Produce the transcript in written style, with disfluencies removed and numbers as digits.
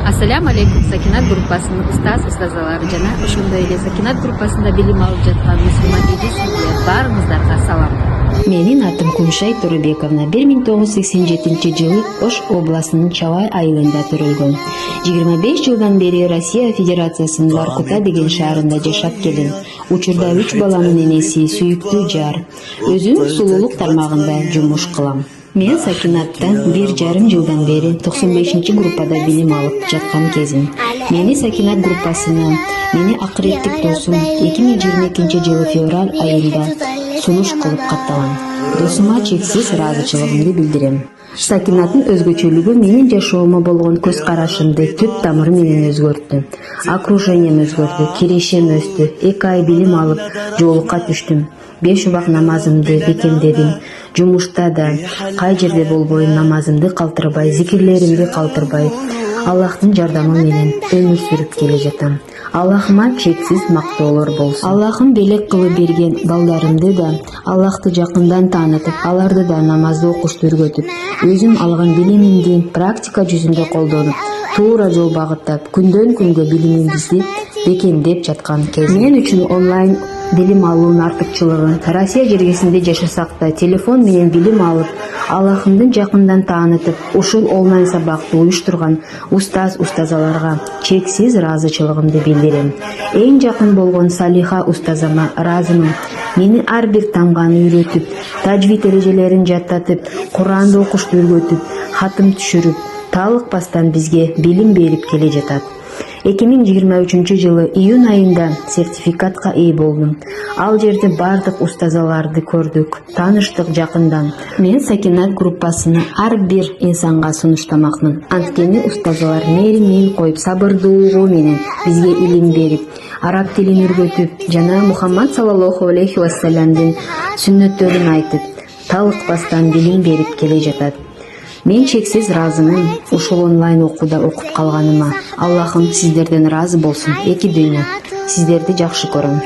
Assalamu alaikum. Sakinat группасынын устазалары жана ошондой эле Sakinat группасында билим алып жаткан мусулман эжесиңер баарыңыздарга салам. Менин атым Кумшай Турубековна. 1987 Ош областынын Чавай айылында төрөлгөн. 25 жылдан бери Россия Федерациясынын Воркута деген шаарында жашап келем. Учурда 3 баланын энеси, сүйүктүү жар. Өзүм сулуулук тармагында жумуш кылам. Мен Сакинаттан 1,5 жылдан бери 95-группада билим алып жаткан кезим. Мени Сакинат группасына мени акыреттик досум 2022 жылы февраль айында сунуш кылып каттаган. Досума чексиз ыраазычылыгымды билдирем. Сакинаттын өзгөчөлүгү менин жашоомо болгон көз карашымды түп тамыры менен өзгөрттү. Окружением өзгөрдү, кирешем өстү. 2 ай билим алып жолукка түштүм. 5 убак намазымды бекемдедим. Жумушта да, кай жерде болбойн намазымды калтырбай, зикирлеримди калтырбай, Аллахтын жардамы менен өмүр сүрүп келе жатам. Аллахыма чексиз мактоолор болсун. Аллахым белек кылып берген балдарымды да Аллахты жакындан таанытып, аларды да намазды окушту өргөтүп, өзүм алган билимимди практика жүзүндө колдонуп, туура жол багыттап, күндөн күнгө билимимизди бекемдеп жаткан кез. Мен үчүн онлайн билим алуунун артыкчылыгы Россия жергесинде жашасак да телефон менен билим алып, Аллахымдын жакындан таанытып, ушул онлайн сабакты уюштурган устазаларга чексиз ыраазычылыгымды билдирем. Эң жакын болгон Салиха устазама ыраазымын. Мени ар бир тамганы үйрөтүп, тажвид эрежелерин жаттатып, Куранды окушту өргөтүп, хатым түшүрүп, талыкпастан бизге билим берип келе жатат. 2023 жылы июнь айында сертификатка ээ болдум. Ал жерде бардык устазаларды көрдүк, тааныштык жакындан. Мен Сакинат группасыны ар бир инсанга сунуштамакмын. Анткени устазалар мээрим коюп, сабырдуулугу менен бизге илим берип, араб тилин өргөтүп, жана Мухаммад саллаллаху алейхи вассаламдын сүннөттөрүн айтып, талыкпастан билим берип келе жатат. Мен чексиз ыраазымын ушул онлайн окууда окуп калганыма. Аллахым сиздерден ыраазы болсун. Эки дүйнө. Сиздерди жакшы көрөм.